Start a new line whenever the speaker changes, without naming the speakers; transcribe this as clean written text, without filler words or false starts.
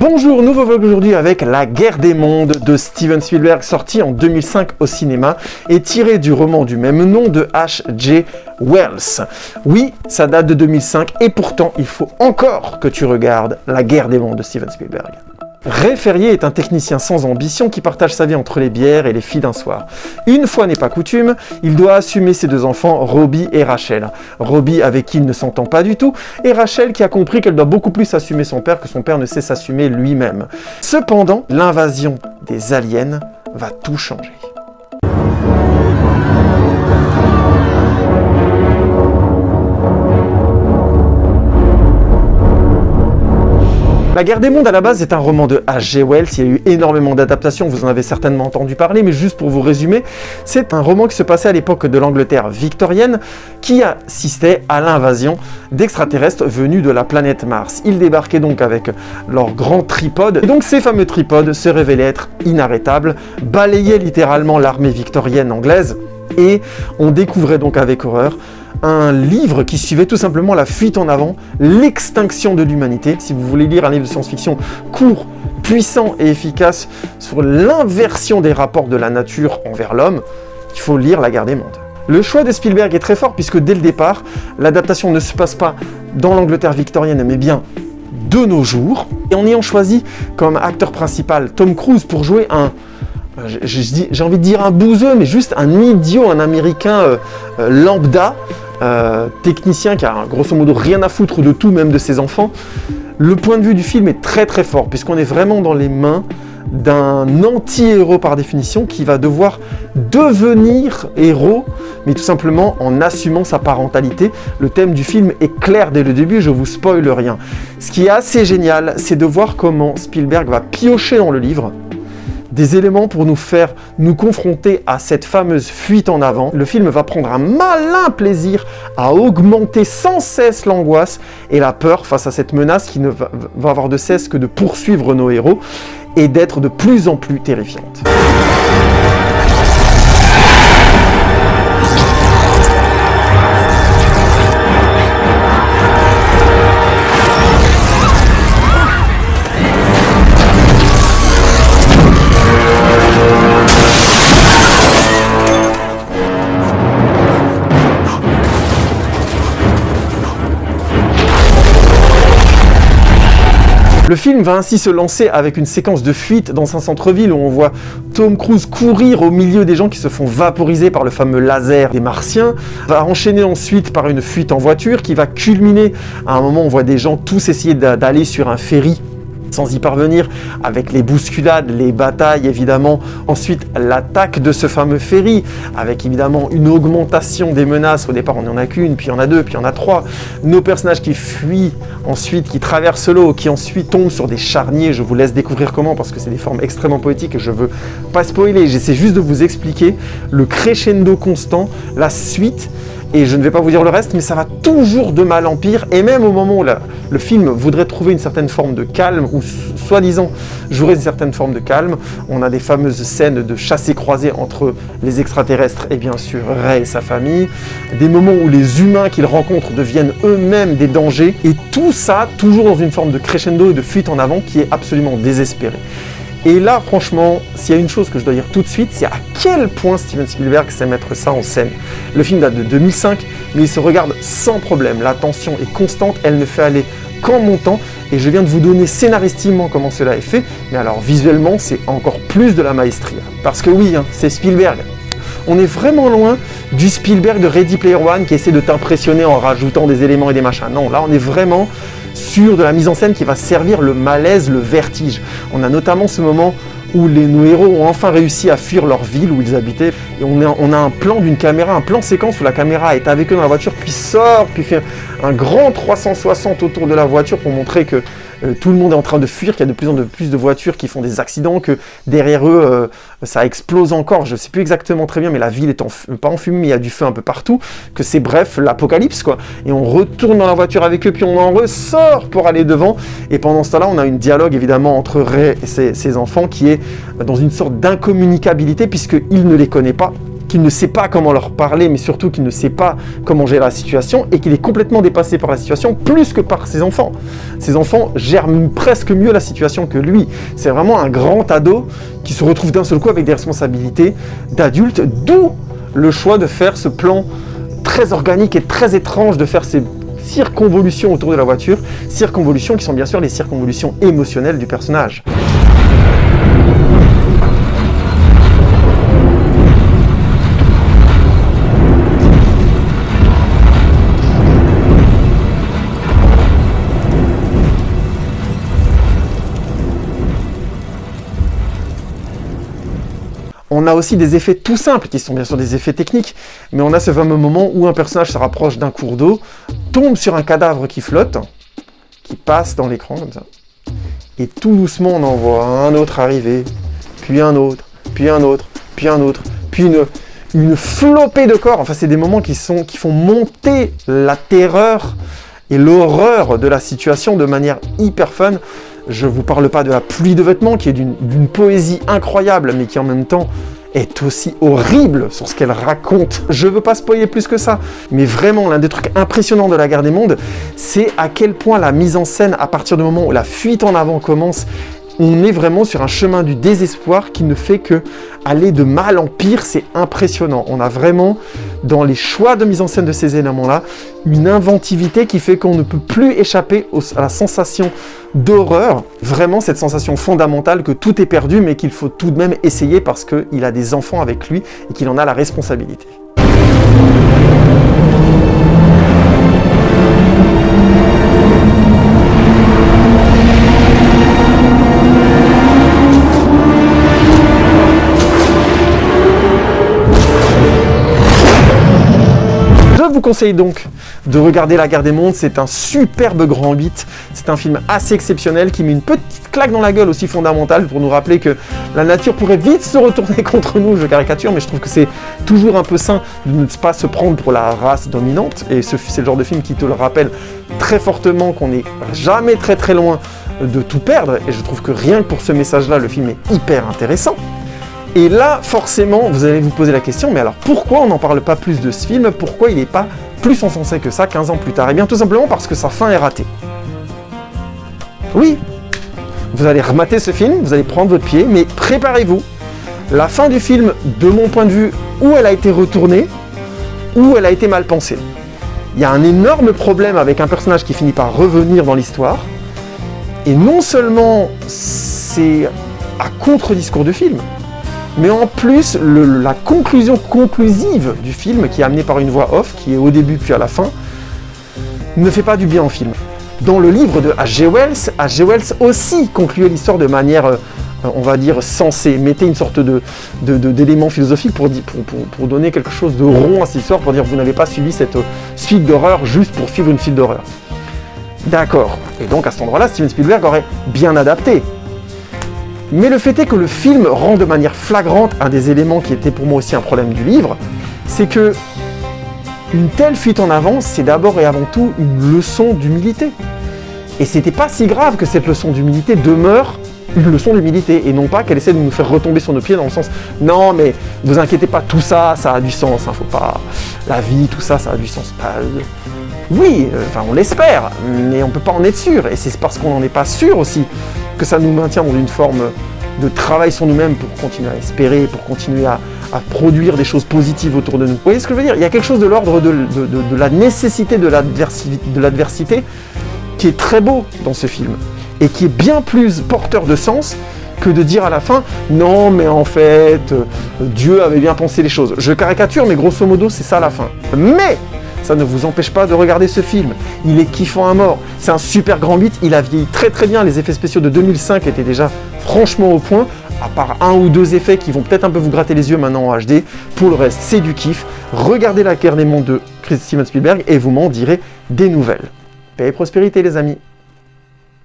Bonjour, nouveau vlog aujourd'hui avec La Guerre des Mondes de Steven Spielberg, sorti en 2005 au cinéma et tiré du roman du même nom de H.G. Wells. Oui, ça date de 2005 et pourtant il faut encore que tu regardes La Guerre des Mondes de Steven Spielberg. Ray Ferrier est un technicien sans ambition qui partage sa vie entre les bières et les filles d'un soir. Une fois n'est pas coutume, il doit assumer ses deux enfants, Robbie et Rachel. Robbie avec qui il ne s'entend pas du tout, et Rachel qui a compris qu'elle doit beaucoup plus assumer son père que son père ne sait s'assumer lui-même. Cependant, l'invasion des aliens va tout changer. La Guerre des Mondes à la base est un roman de H.G. Wells, il y a eu énormément d'adaptations, vous en avez certainement entendu parler, mais juste pour vous résumer, c'est un roman qui se passait à l'époque de l'Angleterre victorienne, qui assistait à l'invasion d'extraterrestres venus de la planète Mars. Ils débarquaient donc avec leurs grands tripodes, et donc ces fameux tripodes se révélaient être inarrêtables, balayaient littéralement l'armée victorienne anglaise, et on découvrait donc avec horreur un livre qui suivait tout simplement la fuite en avant, l'extinction de l'humanité. Si vous voulez lire un livre de science-fiction court, puissant et efficace sur l'inversion des rapports de la nature envers l'homme, il faut lire La Guerre des Mondes. Le choix de Spielberg est très fort puisque dès le départ, l'adaptation ne se passe pas dans l'Angleterre victorienne mais bien de nos jours. Et en ayant choisi comme acteur principal Tom Cruise pour jouer j'ai envie de dire un bouseux, mais juste un idiot, un américain lambda, technicien qui a grosso modo rien à foutre de tout, même de ses enfants. Le point de vue du film est très très fort, puisqu'on est vraiment dans les mains d'un anti-héros par définition, qui va devoir devenir héros, mais tout simplement en assumant sa parentalité. Le thème du film est clair dès le début, je vous spoil rien. Ce qui est assez génial, c'est de voir comment Spielberg va piocher dans le livre des éléments pour nous confronter à cette fameuse fuite en avant. Le film va prendre un malin plaisir à augmenter sans cesse l'angoisse et la peur face à cette menace qui ne va avoir de cesse que de poursuivre nos héros et d'être de plus en plus terrifiante. Le film va ainsi se lancer avec une séquence de fuite dans un centre-ville où on voit Tom Cruise courir au milieu des gens qui se font vaporiser par le fameux laser des Martiens, va enchaîner ensuite par une fuite en voiture qui va culminer à un moment où on voit des gens tous essayer d'aller sur un ferry sans y parvenir, avec les bousculades, les batailles évidemment, ensuite l'attaque de ce fameux ferry, avec évidemment une augmentation des menaces. Au départ on n'en a qu'une, puis il y en a deux, puis il y en a trois. Nos personnages qui fuient, ensuite qui traversent l'eau, qui ensuite tombent sur des charniers. Je vous laisse découvrir comment, parce que c'est des formes extrêmement poétiques et je veux pas spoiler, j'essaie juste de vous expliquer le crescendo constant, la suite. Et je ne vais pas vous dire le reste, mais ça va toujours de mal en pire. Et même au moment où le film voudrait trouver une certaine forme de calme, ou soi-disant jouer une certaine forme de calme, on a des fameuses scènes de chassés-croisés entre les extraterrestres et bien sûr Ray et sa famille, des moments où les humains qu'ils rencontrent deviennent eux-mêmes des dangers, et tout ça toujours dans une forme de crescendo et de fuite en avant qui est absolument désespérée. Et là, franchement, s'il y a une chose que je dois dire tout de suite, c'est à quel point Steven Spielberg sait mettre ça en scène. Le film date de 2005, mais il se regarde sans problème. La tension est constante, elle ne fait aller qu'en montant. Et je viens de vous donner scénaristiquement comment cela est fait, mais alors visuellement, c'est encore plus de la maestria. Parce que oui, c'est Spielberg. On est vraiment loin du Spielberg de Ready Player One qui essaie de t'impressionner en rajoutant des éléments et des machins. Non, là, on est vraiment sur de la mise en scène qui va servir le malaise, le vertige. On a notamment ce moment où nos héros ont enfin réussi à fuir leur ville où ils habitaient. Et on a un plan d'une caméra, un plan séquence où la caméra est avec eux dans la voiture, puis sort, puis fait un grand 360 autour de la voiture pour montrer que tout le monde est en train de fuir, qu'il y a de plus en plus de voitures qui font des accidents, que derrière eux, ça explose encore. Je ne sais plus exactement très bien, mais la ville est pas en fumée, mais il y a du feu un peu partout, que c'est bref, l'apocalypse, quoi. Et on retourne dans la voiture avec eux, puis on en ressort pour aller devant. Et pendant ce temps-là, on a une dialogue, évidemment, entre Ray et ses enfants, qui est dans une sorte d'incommunicabilité, puisqu'il ne les connaît pas. qu'il ne sait pas comment leur parler, mais surtout qu'il ne sait pas comment gérer la situation, et qu'il est complètement dépassé par la situation, plus que par ses enfants. Ses enfants gèrent presque mieux la situation que lui. C'est vraiment un grand ado qui se retrouve d'un seul coup avec des responsabilités d'adulte, d'où le choix de faire ce plan très organique et très étrange, de faire ces circonvolutions autour de la voiture, circonvolutions qui sont bien sûr les circonvolutions émotionnelles du personnage. On a aussi des effets tout simples, qui sont bien sûr des effets techniques, mais on a ce fameux moment où un personnage se rapproche d'un cours d'eau, tombe sur un cadavre qui flotte, qui passe dans l'écran comme ça, et tout doucement on en voit un autre arriver, puis un autre, puis un autre, puis un autre, puis une flopée de corps. Enfin, c'est des moments qui font monter la terreur et l'horreur de la situation de manière hyper fun. Je ne vous parle pas de la pluie de vêtements, qui est d'une poésie incroyable, mais qui en même temps est aussi horrible sur ce qu'elle raconte. Je ne veux pas spoiler plus que ça, mais vraiment, l'un des trucs impressionnants de La Guerre des Mondes, c'est à quel point la mise en scène, à partir du moment où la fuite en avant commence, on est vraiment sur un chemin du désespoir qui ne fait que aller de mal en pire. C'est impressionnant. On a vraiment, dans les choix de mise en scène de ces éléments-là, une inventivité qui fait qu'on ne peut plus échapper à la sensation d'horreur. Vraiment cette sensation fondamentale que tout est perdu, mais qu'il faut tout de même essayer parce qu'il a des enfants avec lui et qu'il en a la responsabilité. Je vous conseille donc de regarder La Guerre des Mondes. C'est un superbe grand 8. C'est un film assez exceptionnel qui met une petite claque dans la gueule aussi fondamentale pour nous rappeler que la nature pourrait vite se retourner contre nous. Je caricature, mais je trouve que c'est toujours un peu sain de ne pas se prendre pour la race dominante. Et c'est le genre de film qui te le rappelle très fortement qu'on n'est jamais très très loin de tout perdre. Et je trouve que rien que pour ce message-là, le film est hyper intéressant. Et là, forcément, vous allez vous poser la question, mais alors pourquoi on n'en parle pas plus de ce film? Pourquoi il n'est pas plus encensé que ça 15 ans plus tard? Eh bien, tout simplement parce que sa fin est ratée. Oui, vous allez remater ce film, vous allez prendre votre pied, mais préparez-vous. La fin du film, de mon point de vue, où elle a été retournée, ou elle a été mal pensée. Il y a un énorme problème avec un personnage qui finit par revenir dans l'histoire, et non seulement c'est à contre-discours du film, mais en plus, la conclusion conclusive du film, qui est amenée par une voix off, qui est au début puis à la fin, ne fait pas du bien au film. Dans le livre de H.G. Wells aussi concluait l'histoire de manière, on va dire, sensée, mettait une sorte d'élément philosophique pour donner quelque chose de rond à cette histoire, pour dire vous n'avez pas suivi cette suite d'horreur juste pour suivre une suite d'horreur. D'accord. Et donc à cet endroit-là, Steven Spielberg aurait bien adapté. Mais le fait est que le film rend de manière flagrante un des éléments qui était pour moi aussi un problème du livre, c'est que une telle fuite en avant, c'est d'abord et avant tout une leçon d'humilité. Et c'était pas si grave que cette leçon d'humilité demeure une leçon d'humilité, et non pas qu'elle essaie de nous faire retomber sur nos pieds dans le sens « Non, mais vous inquiétez pas, tout ça, ça a du sens, hein, faut pas... La vie, tout ça, ça a du sens. » Oui, enfin on l'espère, mais on peut pas en être sûr, et c'est parce qu'on n'en est pas sûr aussi que ça nous maintient dans une forme de travail sur nous-mêmes pour continuer à espérer, pour continuer à produire des choses positives autour de nous. Vous voyez ce que je veux dire? Il y a quelque chose de l'ordre de la nécessité de l'adversité qui est très beau dans ce film, et qui est bien plus porteur de sens que de dire à la fin « Non, mais en fait, Dieu avait bien pensé les choses ». Je caricature, mais grosso modo, c'est ça la fin. Mais ça ne vous empêche pas de regarder ce film. Il est kiffant à mort. C'est un super grand 8. Il a vieilli très très bien. Les effets spéciaux de 2005 étaient déjà franchement au point, à part un ou deux effets qui vont peut-être un peu vous gratter les yeux maintenant en HD. Pour le reste, c'est du kiff. Regardez La Guerre des Mondes de Steven Spielberg et vous m'en direz des nouvelles. Paix et prospérité les amis.